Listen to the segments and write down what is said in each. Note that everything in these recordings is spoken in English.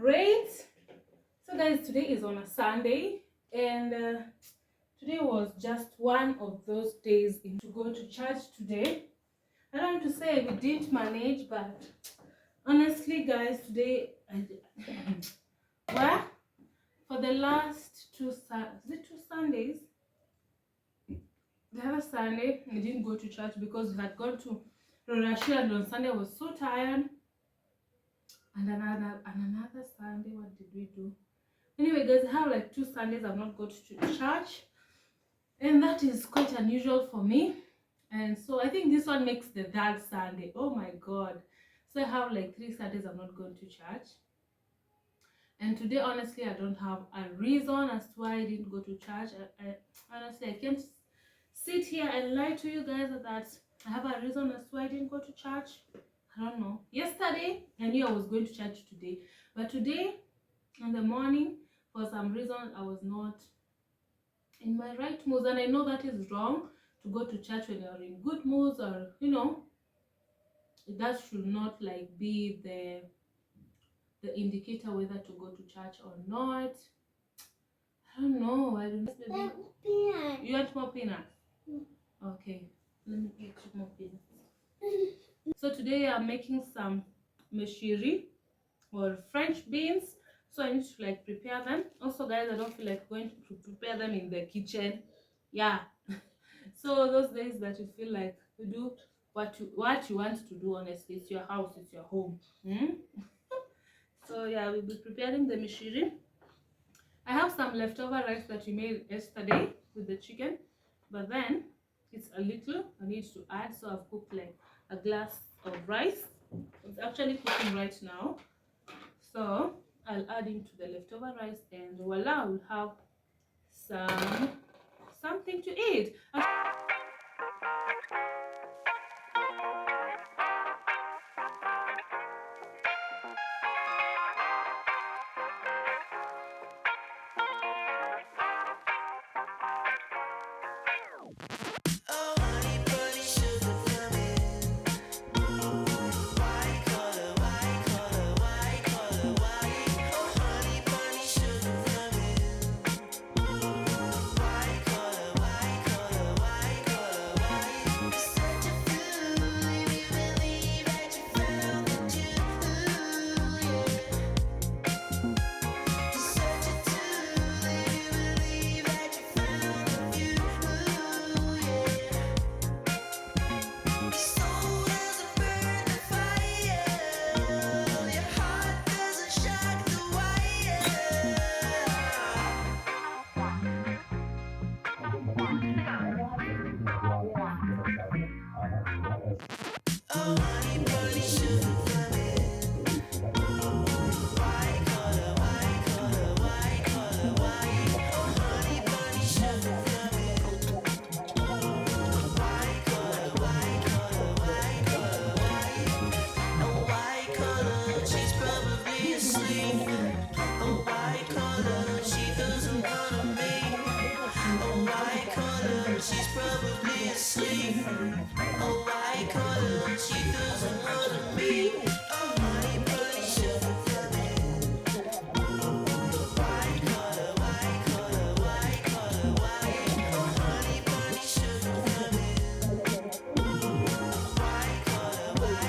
great. So guys, today is on a Sunday, and today was just one of those days to go to church today. I don't want to say we didn't manage, but honestly guys, today well, for the last two Sundays, the other Sunday we didn't go to church because we had gone to Rorashia, and on Sunday I was so tired. And another Sunday, what did we do? Anyway guys, I have like 2 Sundays I've not gone to church, and that is quite unusual for me. And so I think this one makes the 3rd Sunday. Oh my god. So I have like 3 Sundays I'm not going to church. And today, honestly, I don't have a reason as to why I didn't go to church. Honestly, I can't sit here and lie to you guys that I have a reason as to why I didn't go to church. I don't know. Yesterday, I knew I was going to church today. But today, in the morning, for some reason, I was not in my right mood. And I know that is wrong to go to church when you're in good moods, or, you know, that should not like be the indicator whether to go to church or not. I don't know. I don't know. You want more peanuts? Okay, let me get you more peanuts. So today I'm making some meshiri or French beans. So I need to like prepare them. Also guys, I don't feel like going to prepare them in the kitchen. Yeah. So those days that you feel like you do what you want to do, honestly, it's your house, it's your home. So yeah, we'll be preparing the mishiri. I have some leftover rice that we made yesterday with the chicken, but then it's a little I need to add, so I've cooked like a glass of rice. It's actually cooking right now, so I'll add into the leftover rice, and voila, we'll have something to eat.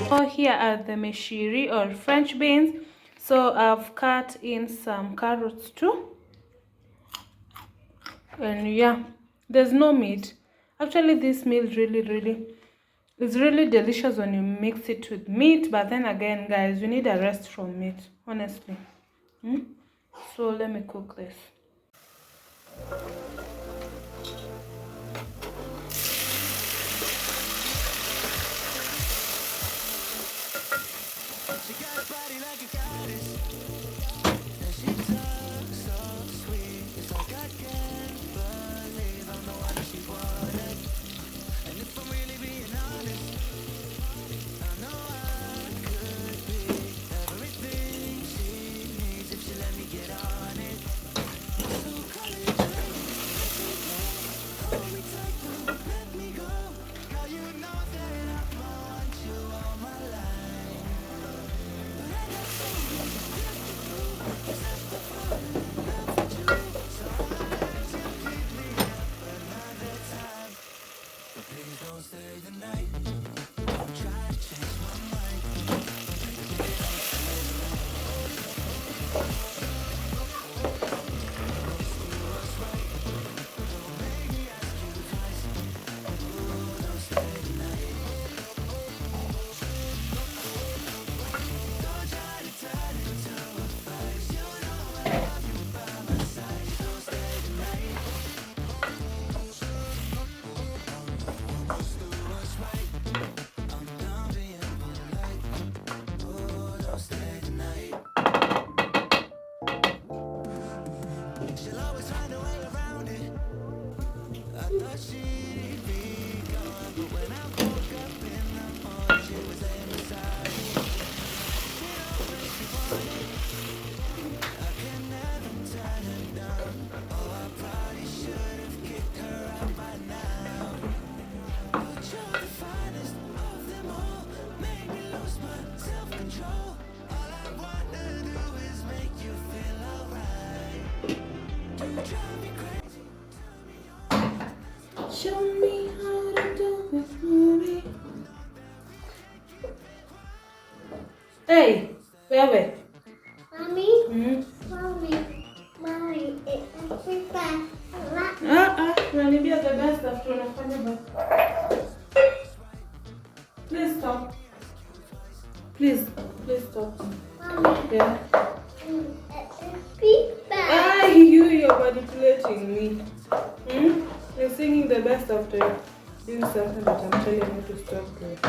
So here are the meshiri or French beans. So I've cut in some carrots too, and yeah, there's no meat. Actually, this meal is really delicious when you mix it with meat, but then again guys, you need a rest from meat, honestly. So let me cook this. She got a body like a goddess, and she talks so sweet. It's like I can't believe I'm the one that she wanted. And if I'm really being honest, I know I could be everything she needs if she let me get on it. So call it dream. Thought she'd be gone, but when I woke up in the morning, she was laying beside me. She know what she wanted, I can never turn her down. Oh, I probably should have kicked her out by now. But you're the finest of them all, made me lose my self-control. All I wanna do is make you feel alright. You drive me crazy. Show me how to do it, movie. Hey, where? Mommy, Mm-hmm. mommy, it's a paper. Unaniambia the best after unafanya basi. Please stop. Please stop. Mommy, Yeah. it's a paper. You're manipulating me. You're singing the best after doing something that I'm telling you to stop doing.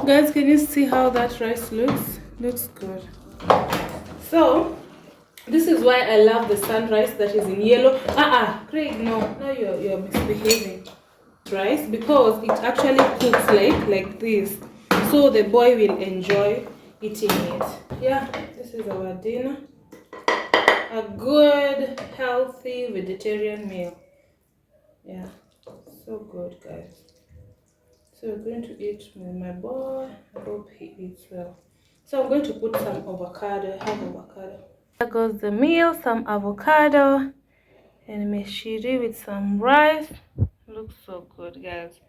Guys, can you see how that rice looks? Looks good. So, this is why I love the sunrise that is in yellow. Craig, no, you're misbehaving. Rice, because it actually cooks like this, so the boy will enjoy eating it. Yeah, this is our dinner. A good, healthy vegetarian meal. Yeah, so good, guys. So we're going to eat with my boy. I hope he eats well. So I'm going to put some avocado. Have avocado. There goes the meal, some avocado and meshiri with some rice. Looks so good, guys.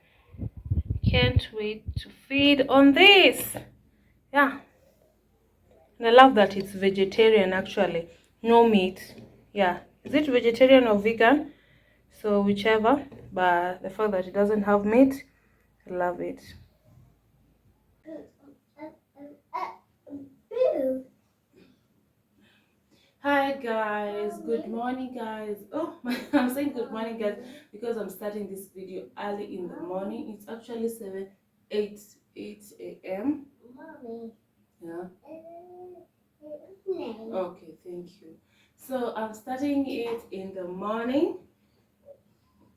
Can't wait to feed on this. Yeah. And I love that it's vegetarian actually. No meat. Yeah. Is it vegetarian or vegan? So whichever. But the fact that it doesn't have meat, I love it. Hi guys, good morning guys. I'm saying good morning guys because I'm starting this video early in the morning. It's actually 8 a.m. Mommy, Yeah. name. Okay, thank you. So I'm starting it in the morning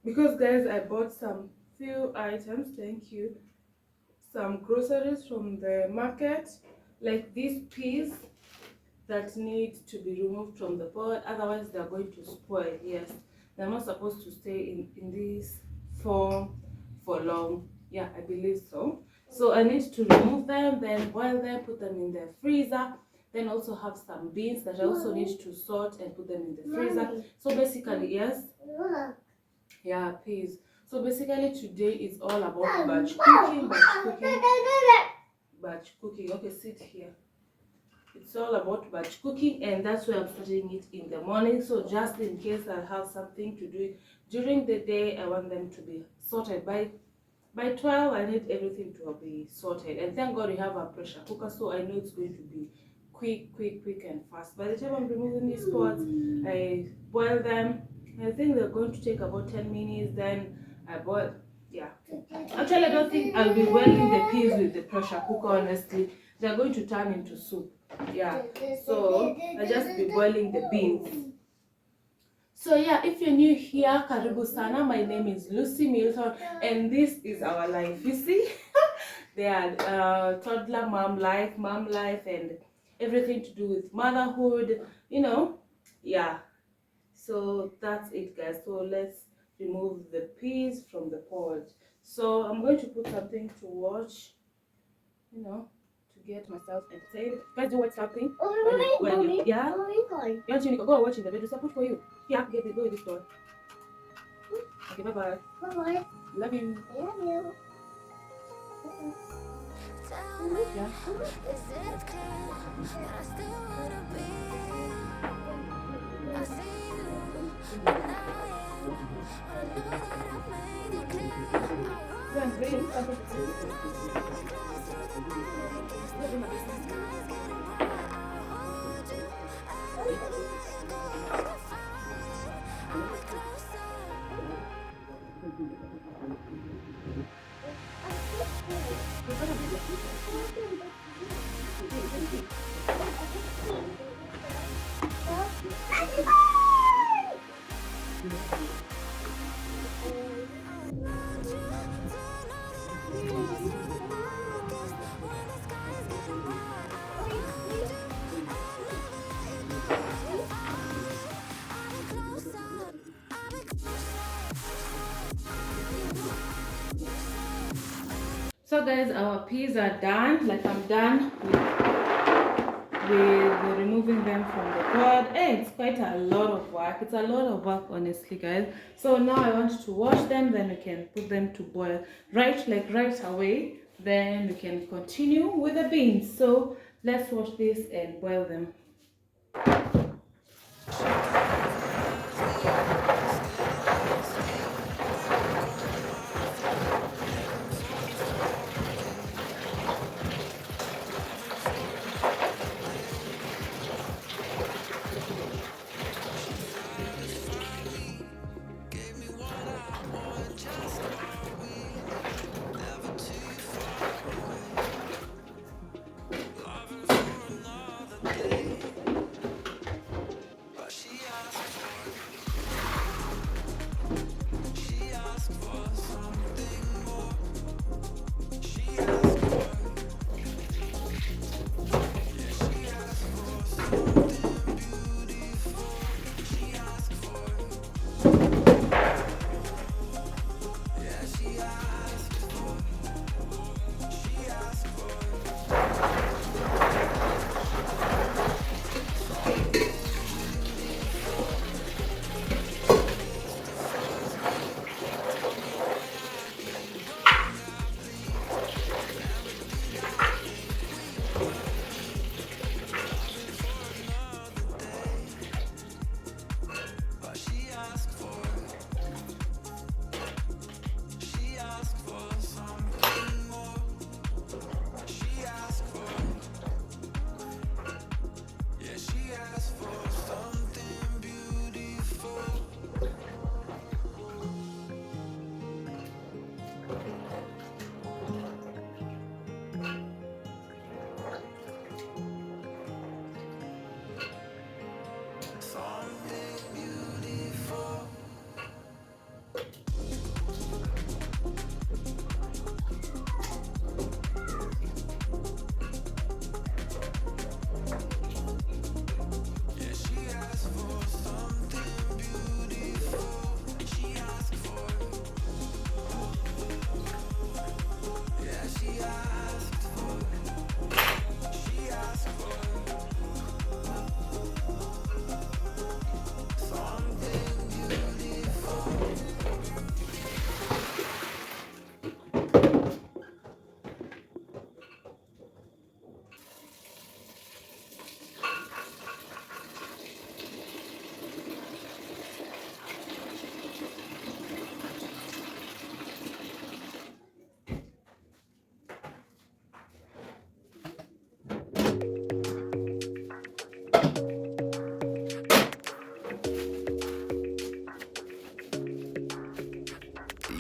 because guys, I bought some few items. Thank you. Some groceries from the market, like these peas that need to be removed from the pot, otherwise they're going to spoil. Yes, they're not supposed to stay in this form for long. Yeah, I believe so. So I need to remove them, then boil them, put them in the freezer. Then also have some beans that I also need to salt and put them in the freezer. So basically, yes, Look. yeah, peas. So basically today is all about batch cooking. Okay, sit here. It's all about batch cooking, and that's why I'm starting it in the morning. So just in case I have something to do during the day, I want them to be sorted by 12. I need everything to be sorted, and thank God we have a pressure cooker, so I know it's going to be quick and fast. By the time I'm removing these pots, I boil them. I think they're going to take about 10 minutes. Then I boil. Yeah, actually I don't think I'll be boiling the peas with the pressure cooker. Honestly, they're going to turn into soup. Yeah, so I just be boiling the beans. So yeah, if you're new here, karibu sana. My name is Lucy Milton, and this is our life. You see, they are toddler mom life, and everything to do with motherhood. You know, yeah. So that's it, guys. So let's remove the peas from the pot. So I'm going to put something to watch. You know, to get myself entertained. Guys, do watch something. Yeah. You want to go and watch in the video? So I put for you. Yeah, go with this door. Okay, bye bye. Bye-bye. Love you. I love you. Tell me, Yeah. is it clear that I still wanna be? I see you, but now I am. But I know that I've made it clear. I Go and bring it. want to close to the light. The sky's getting bright. I hold you. Everywhere you go, I can find. I'll be closer. So guys, our peas are done. Like I'm done with removing them from the pot. Hey, it's quite a lot of work. It's a lot of work, honestly, guys. So now I want to wash them, then we can put them to boil right away. Then we can continue with the beans. So let's wash this and boil them.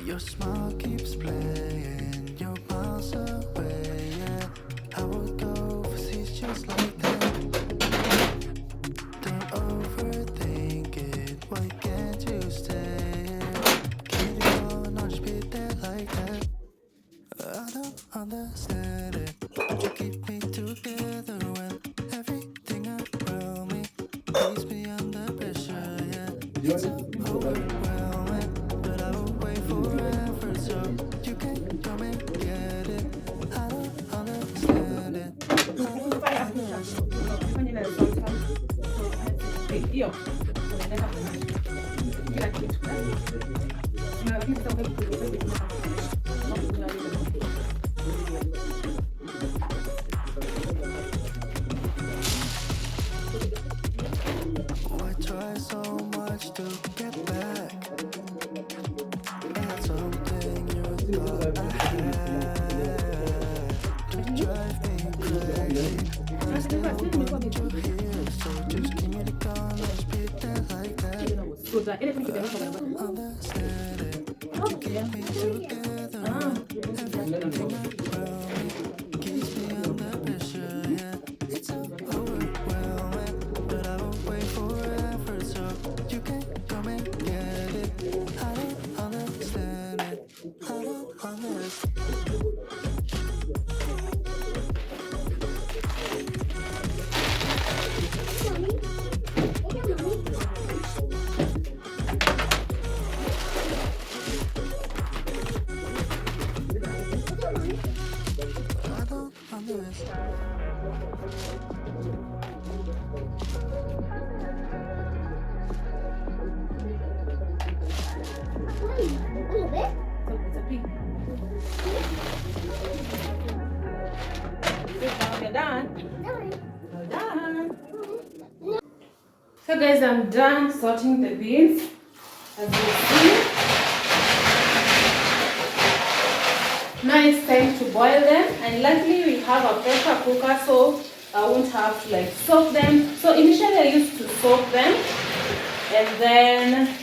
Your smile keeps playing, you're miles away, yeah. I would go overseas just like that. Don't overthink it, why can't you stay here? Can't you go and not just be there like that? I don't understand it. You keep me together when everything around me keeps me under pressure, yeah. It's so overwhelming, but I will wait forever so you can come and get it. I don't understand it. I don't understand. Why try so much to get back? That's something you thought I had. To drive me crazy. I still want you here, so just give me the call, let's be there like that. Understand it. You keep me together. Everything around me keeps me under pressure, yeah. It's so overwhelming, but I won't wait forever, so you can come and get So guys, I'm done sorting the beans. As you see, now it's time to boil them, and luckily we have a pressure cooker, so I won't have to like soak them. So initially I used to soak them and then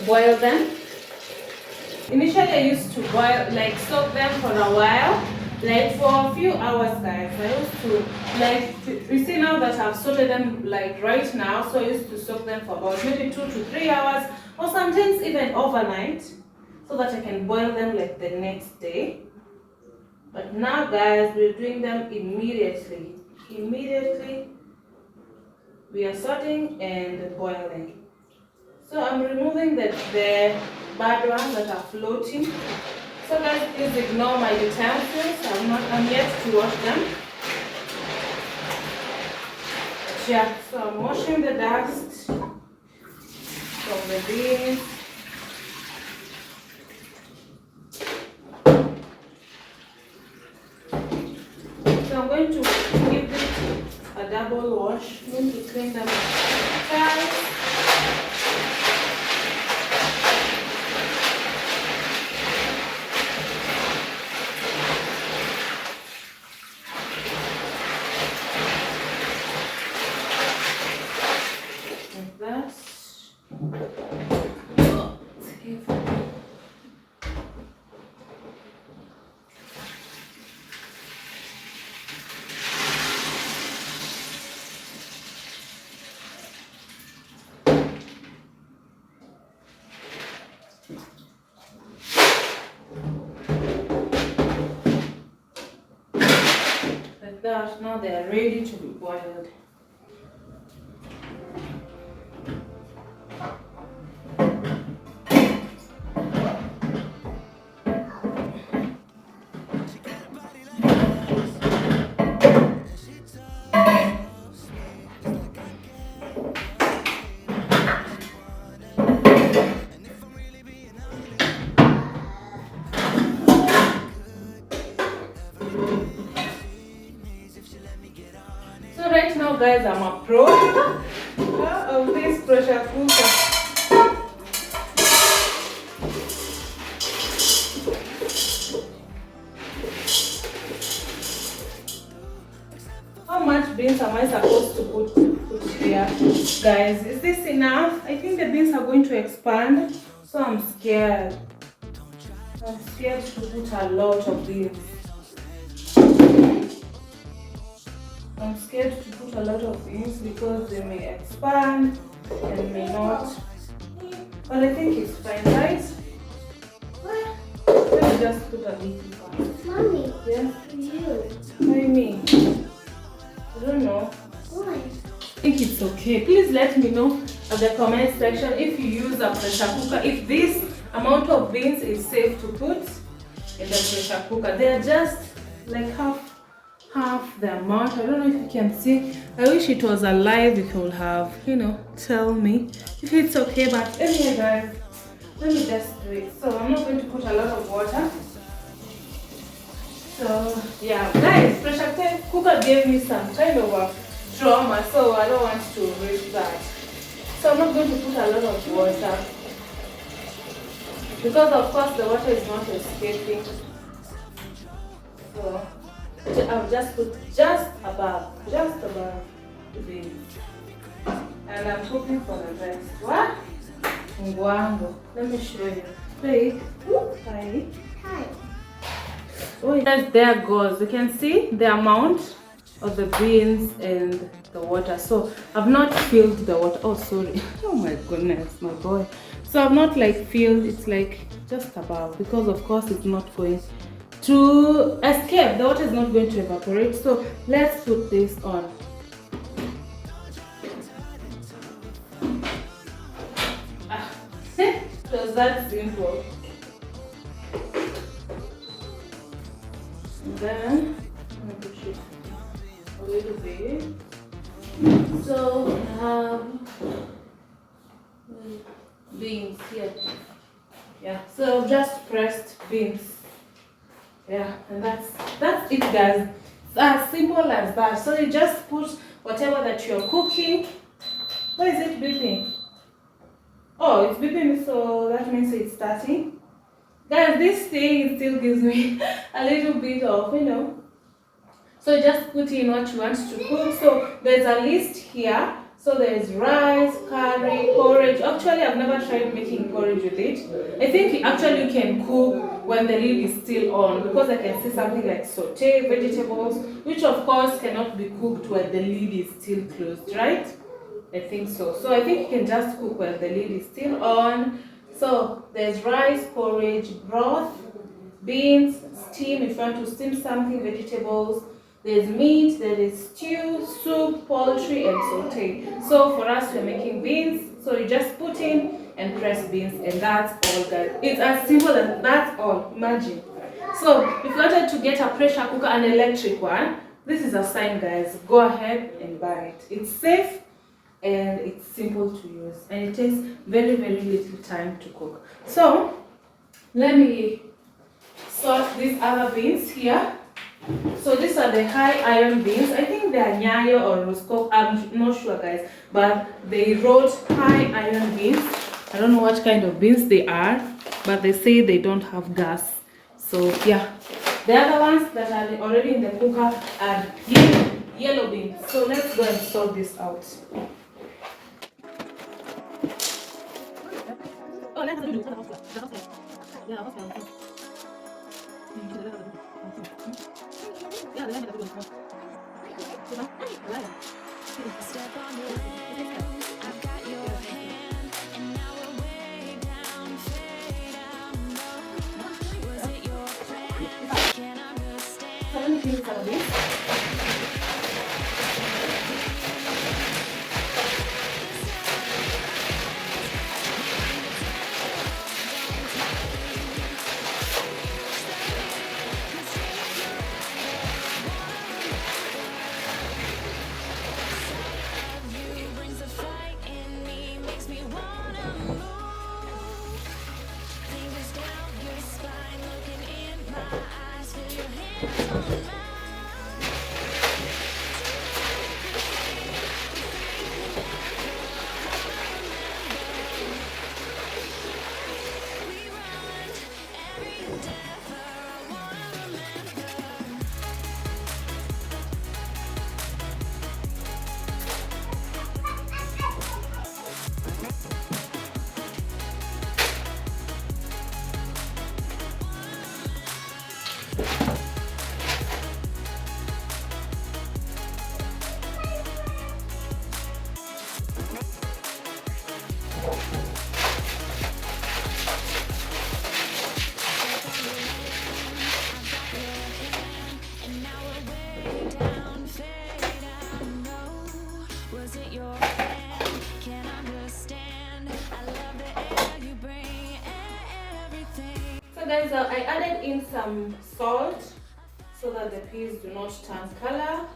boil them. Initially I used to boil, like soak them for a while, like for a few hours guys. I used to like, you see now that I've sorted them like right now, so I used to soak them for about maybe 2 to 3 hours, or sometimes even overnight, so that I can boil them like the next day. But now guys, we're doing them immediately. Immediately we are sorting and boiling. So I'm removing the bad ones that are floating. So guys, please ignore my utensils. I'm yet to wash them. But yeah, so I'm washing the dust from the beans. So I'm going to give it a double wash. I'm going to clean them outside. Like that, now they are ready to be boiled. So right now guys, I'm a pro of this pressure cooker. How much beans am I supposed to put here? Guys, is this enough? I think the beans are going to expand, so I'm scared. I'm scared to put a lot of beans. I'm scared to put a lot of beans because they may expand and may not. But I think it's fine, right? Let me just put a little first. Mommy, Yeah? you. What do you mean? I don't know. Why? I think it's okay. Please let me know at the comment section if you use a pressure cooker, if this amount of beans is safe to put in the pressure cooker. They are just like half the amount. I don't know if you can see. I wish it was alive. You could have, tell me if it's okay. But anyway guys, let me just do it. So I'm not going to put a lot of water. So yeah guys, pressure cooker gave me some kind of a trauma, so I don't want to risk that. So I'm not going to put a lot of water, because of course the water is not escaping. So I'll just put just above the beans. And I'm cooking for the rest. What? Ngwango. Let me show you. Wait. Hi. Hi. Oh yes, there goes. You can see the amount of the beans and the water. So I've not filled the water. Oh sorry. Oh my goodness, my boy. So I've not like filled, it's like just above, because of course it's not going to escape. The water is not going to evaporate. So let's put this on. It was that simple. And then I'm going to push it a little bit. So I have beans here. Yeah, so just pressed beans. Yeah, and that's it guys. It's as simple as that. So you just put whatever that you're cooking Why is it beeping? Oh, it's beeping, so that means it's starting. Guys, this thing still gives me a little bit of, So just put in what you want to cook. So there's a list here. So there's rice, curry, porridge. Actually, I've never tried making porridge with it. I think actually you can cook when the lid is still on, because I can see something like saute vegetables, which of course cannot be cooked when the lid is still closed, right? I think so. So I think you can just cook when the lid is still on. So there's rice, porridge, broth, beans, steam if you want to steam something, vegetables. There's meat, there is stew, soup, poultry, and saute. So for us, we're making beans. So you just put in and press beans, and that's all, guys. It's as simple as that's all. Imagine. So if you wanted to get a pressure cooker, an electric one, this is a sign, guys. Go ahead and buy it. It's safe and it's simple to use, and it takes very little time to cook. So let me sort these other beans here. So these are the high iron beans. I think they are Nyayo or Roscoe. I'm not sure, guys, but they wrote high iron beans. I don't know what kind of beans they are, but they say they don't have gas. So yeah, the other ones that are already in the cooker are yellow beans. So let's go and sort this out. Oh, let's do Step on your land, I've got your hand, and now we're way down, fade out low. Was it your plan? Can't understand. You brings the fight in me, makes me wanna move. Fingers down your spine, looking in my eyes, feel your hands on mine. We run every endeavor, I wanna remember. And now we're way down, fade out, no. Was it your plan? Can't understand. I love the air you bring, everything. So guys, I added in some salt so that the peas do not turn color.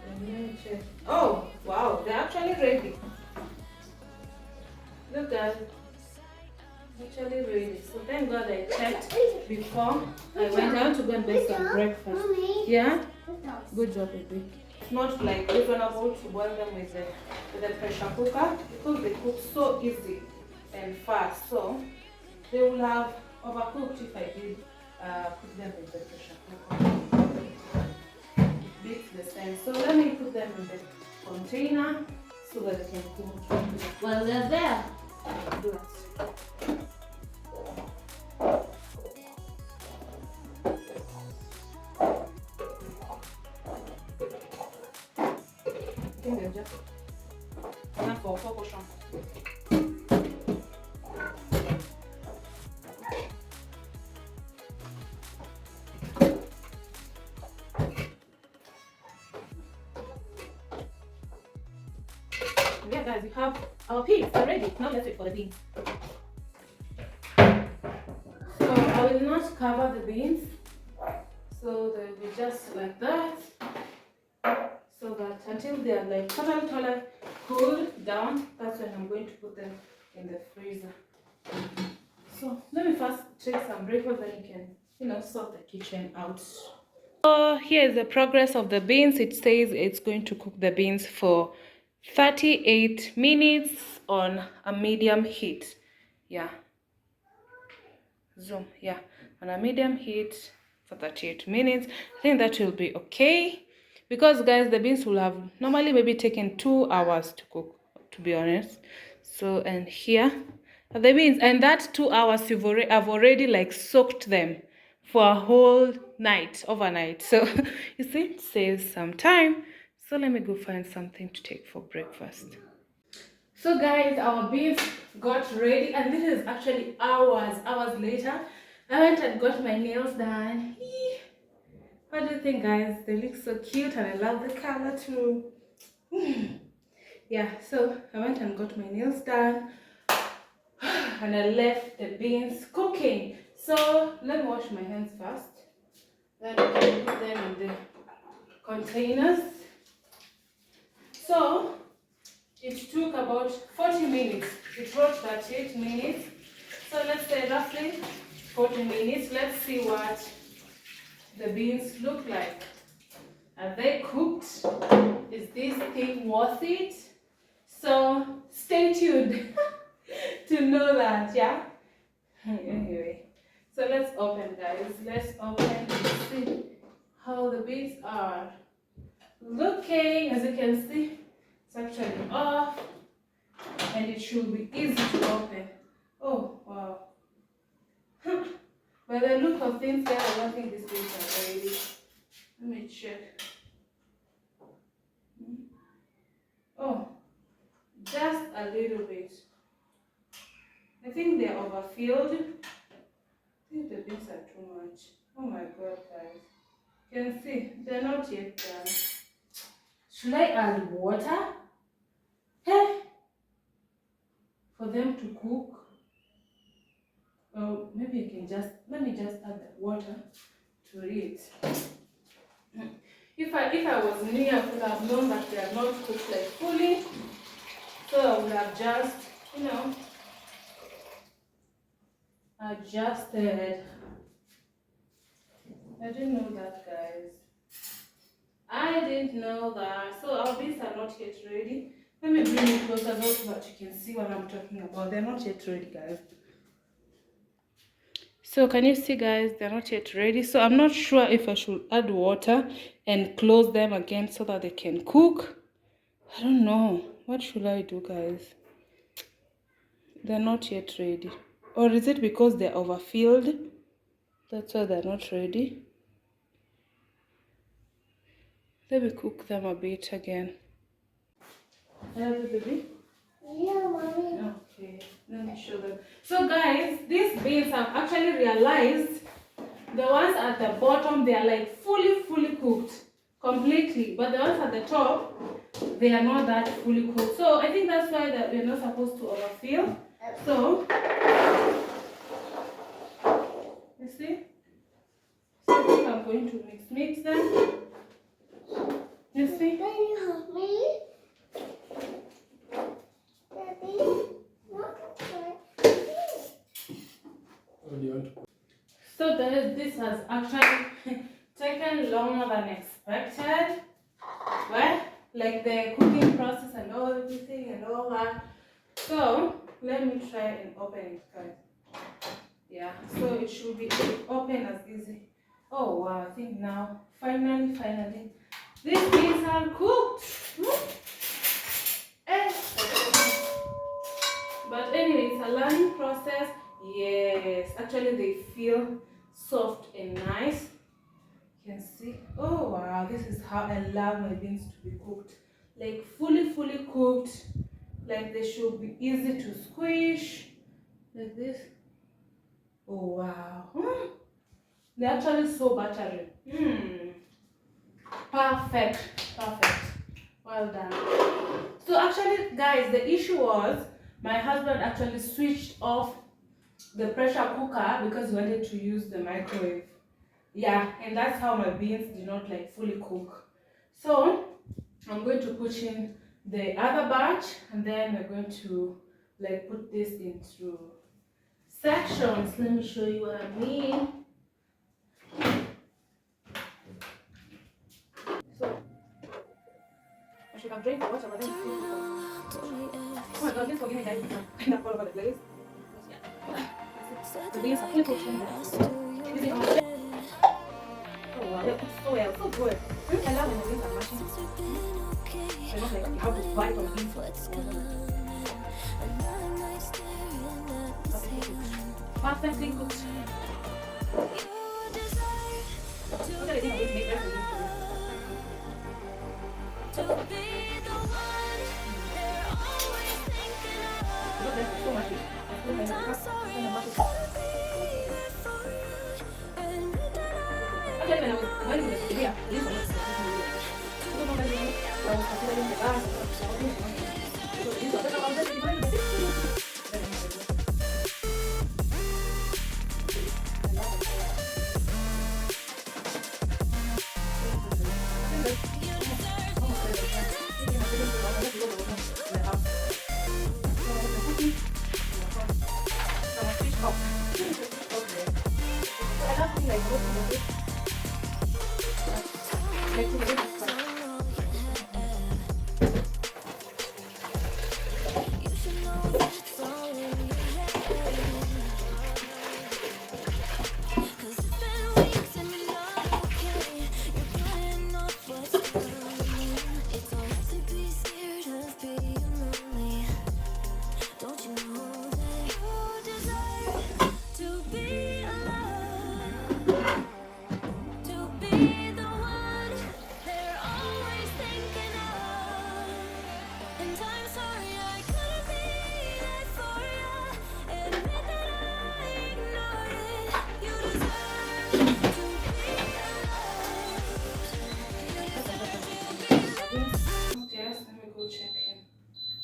Let me check. Oh wow, they're actually ready. Look guys, actually ready. So thank God I checked before I went out to go and make some breakfast. Mommy. Yeah, What else? good job, baby. It's not like reasonable to boil them with the pressure cooker, because they cook so easy and fast. So they will have overcooked if I did put them in the pressure cooker. It beats the same. So let me put them in the container so that they can cook. While they're there, I'll do it. I think they're just enough for 4 portions. Yeah, guys, we have our peas already. Now let's wait for the beans. So I will not cover the beans. So they'll be just like that. So that until they are like totally cooled down, that's when I'm going to put them in the freezer. So let me first check some breakfast, then you can, sort the kitchen out. So here is the progress of the beans. It says it's going to cook the beans for 38 minutes on a medium heat. Yeah. Zoom. Yeah. On a medium heat for 38 minutes. I think that will be okay. Because guys, the beans will have normally maybe taken 2 hours to cook, to be honest. So, and here are the beans. And that 2 hours, I've already like soaked them for a whole night, overnight. So, you see, it saves some time. So let me go find something to take for breakfast. So guys, our beans got ready, and this is actually hours later. I went and got my nails done. Eee. What do you think, guys? They look so cute, and I love the color too. Yeah, so I went and got my nails done, and I left the beans cooking. So let me wash my hands first. Then I can put them in the containers. So it took about 40 minutes. It wrote 38 minutes. So let's say roughly 40 minutes. Let's see what the beans look like. Are they cooked? Is this thing worth it? So stay tuned to know that, yeah? Anyway, so let's open, guys. Let's open and see how the beans are looking. As you can see, it's actually off, and it should be easy to open. Oh, wow. By the look of things there, I don't think these beans are ready. Let me check. Oh, just a little bit. I think they're overfilled. I think the beans are too much. Oh my god, guys. You can see, they're not yet done. Should I add water? Hey! For them to cook? Or maybe you can just, let me just add the water to it. If I was near, I could have known that they are not cooked like fully. So I would have just, adjusted. I didn't know that, guys. I didn't know that. So our beans are not yet ready. Let me bring it closer so that you can see what I'm talking about. They're not yet ready, guys. So can you see, guys, they're not yet ready. So I'm not sure if I should add water and close them again so that they can cook. I don't know. What should I do, guys? They're not yet ready. Or is it because they're overfilled? That's why they're not ready. Let me cook them a bit again. Hello, baby. Yeah, mommy. Okay, let me show them. So guys, these beans, I've actually realized the ones at the bottom, they are like fully cooked completely, but the ones at the top, they are not that fully cooked. So I think that's why that we're not supposed to overfill. So you see, so I think I'm going to mix them. You see? Can you help me? Daddy? So this has actually taken longer than expected. Well, like the cooking process and all everything and all that. So let me try and open it, guys. Yeah, so it should be open as easy. Oh wow, I think now finally these beans are cooked. But anyway, it's a learning process. Yes, actually they feel soft and nice. You can see. Oh wow, this is how I love my beans to be cooked. Like fully cooked. Like they should be easy to squish. Like this. Oh wow. They're actually so buttery. Perfect. Well done. So actually, guys, the issue was my husband actually switched off the pressure cooker because he wanted to use the microwave. Yeah, and that's how my beans did not like fully cook. So I'm going to put in the other batch, and then we're going to like put this into sections. Let me show you what I mean. I've drank the water, but then it's still cold. Oh my god, please forgive me guys. I'm kind of all over the place. The beans are fully cooked in there. Using our oh wow, they cooked so well, so good. I love when the beans are mashing. I don't like you have to bite on the beans. Perfectly cooked. Look at it, it's made right for you. Look, there's so much. Actually, when I was wearing this video, this was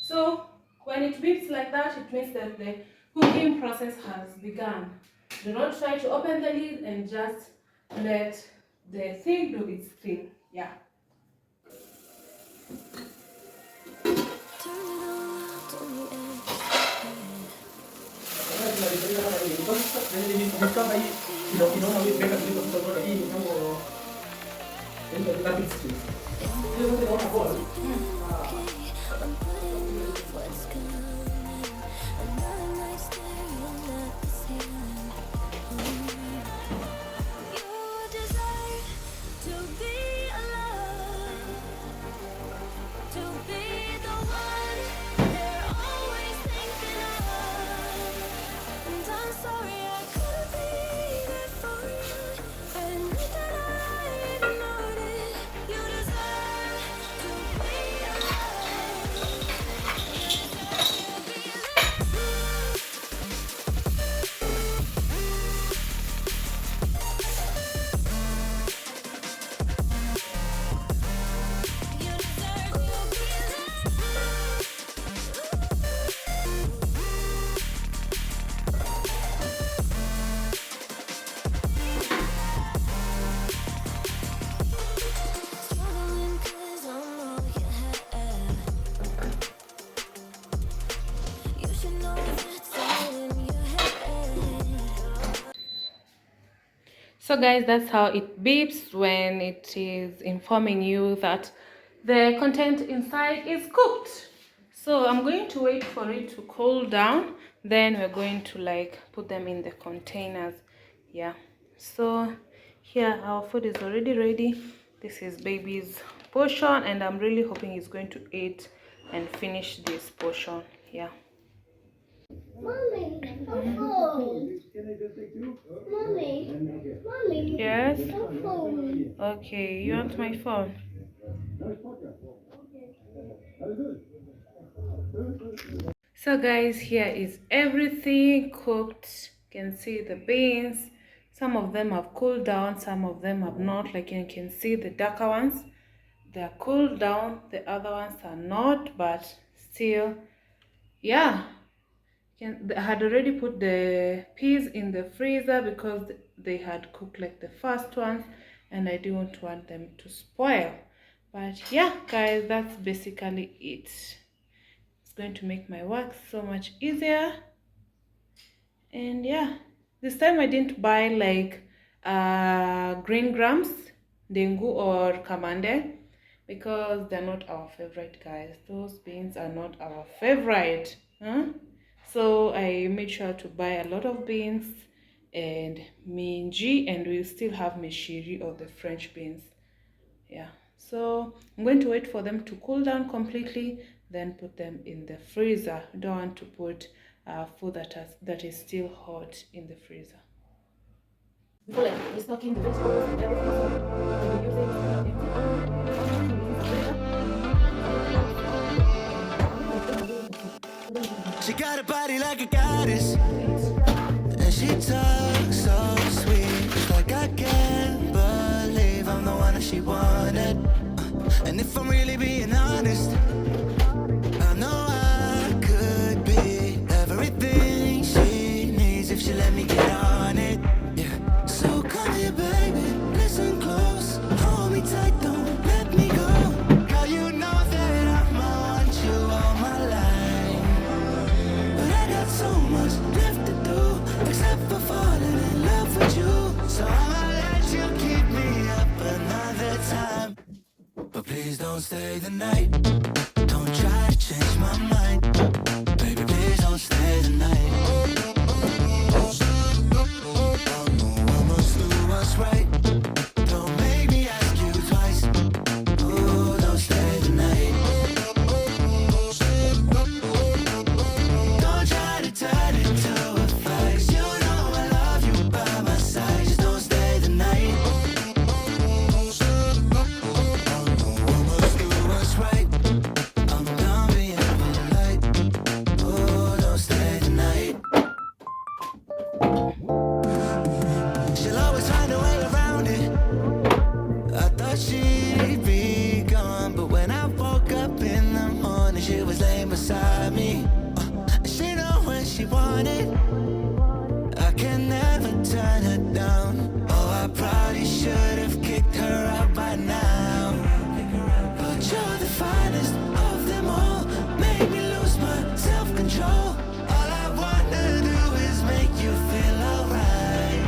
so when it beeps like that, it means that the cooking process has begun. Do not try to open the lid and just let the thing do its thing. Yeah. So guys, that's how it beeps when it is informing you that the content inside is cooked. So I'm going to wait for it to cool down, then we're going to like put them in the containers. Yeah, so here our food is already ready. This is baby's portion and I'm really hoping he's going to eat and finish this portion. Yeah. Mommy, a phone. Mommy, mommy. Yes. A phone. Okay, you want my phone? So guys, here is everything cooked. You can see the beans. Some of them have cooled down, some of them have not. Like you can see the darker ones, they are cooled down. The other ones are not, but still, yeah. I had already put the peas in the freezer because they had cooked like the first ones and I didn't want them to spoil. But yeah guys, that's basically it. It's going to make my work so much easier. And yeah, this time I didn't buy like green grams, dengu or kamande. because they're not our favorite, guys. Those beans are not our favorite, huh? So I made sure to buy a lot of beans and minji, and we still have meshiri or the French beans. Yeah, so I'm going to wait for them to cool down completely, then put them in the freezer. You don't want to put food that is still hot in the freezer. Before like restocking the vegetables and everything, so we'll be using She got a body like a goddess, and she talks so sweet. It's like I can't believe I'm the one that she wanted. And if I'm really being honest, I know I could be everything she needs if she let me get on it. Yeah. So come here, baby, listen close, hold me tight, don't let me go. Girl, you know that I'ma want you all my life, but I got so much left to do, except for falling in love with you. So I'ma let you keep me up another time, but please don't stay the night. Don't try to change my mind, baby, please don't stay the night. I'ma do what's right. Don't make me ask you twice. Oh, don't stay the night. Don't try to turn it to a fight. You know I love you by my side. Just don't stay the night. I'ma do what's right. I'm done being polite. Oh, don't stay the night. She'll always find a way around it. I thought she'd be gone, but when I woke up in the morning, she was laying beside me. She know when she wanted. I can never turn her down. Oh, I probably should have kicked her out by now, but you're the finest of them all. Make me lose my self-control. All I wanna do is make you feel alright.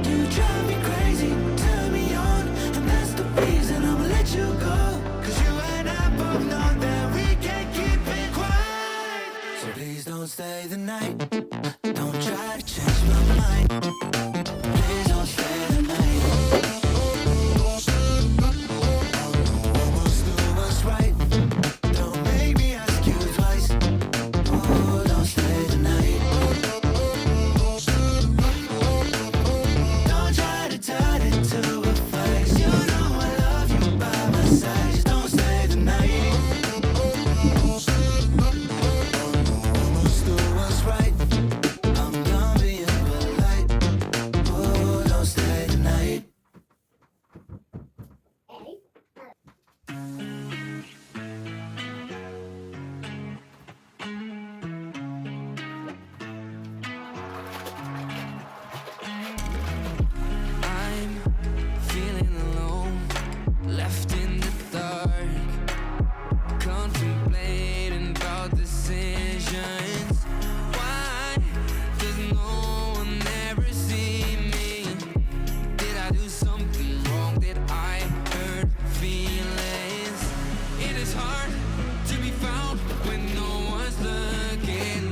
You drive me crazy, turn me on, and that's the reason I'ma let you go. 'Cause you and I both know that we can't keep it quiet. So please don't stay the night. Don't try to change my mind. Please don't stay the night. Almost do what's right. Don't make me ask you twice. Oh, don't stay the night. Don't try to turn it to a fight. You know I love you by my side. Just don't stay the night. Almost do what's right. I'm done being polite. Oh, don't stay the night. I'm feeling alone, left in the dark, contemplating about decisions. Why does no one ever see me? Did I do something wrong? Did I hurt feelings? It is hard to be found when no one's looking.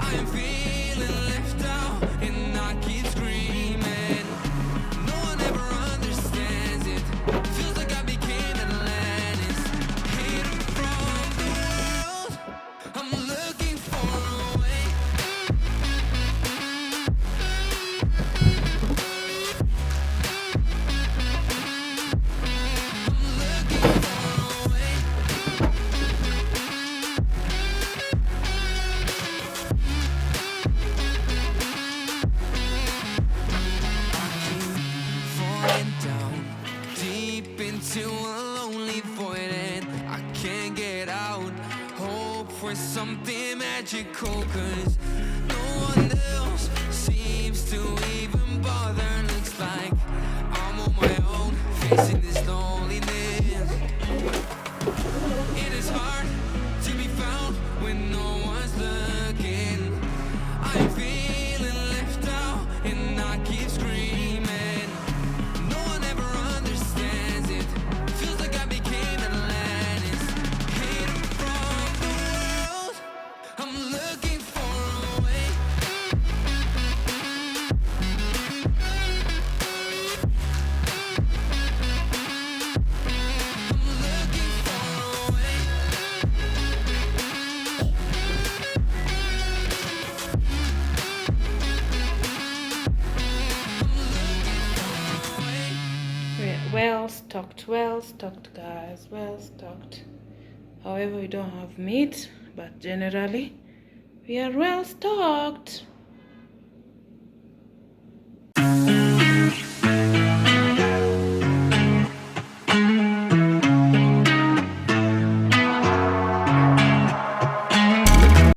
I am feeling left out and I keep screaming. No one ever understands it. Feels like I became Atlantis, hidden from the world. I'm looking for a way. I'm looking for a way. Falling down deep into a lonely void, and I can't get out. Hope for something magical, 'cause no one else seems to even bother. Looks like I'm on my own, facing this loneliness. It is hard to be found when no one's looking. I'm feeling left out and I keep screaming. No one ever understands it. Feels like I became well stocked, guys, well stocked. However, we don't have meat, but generally we are well stocked.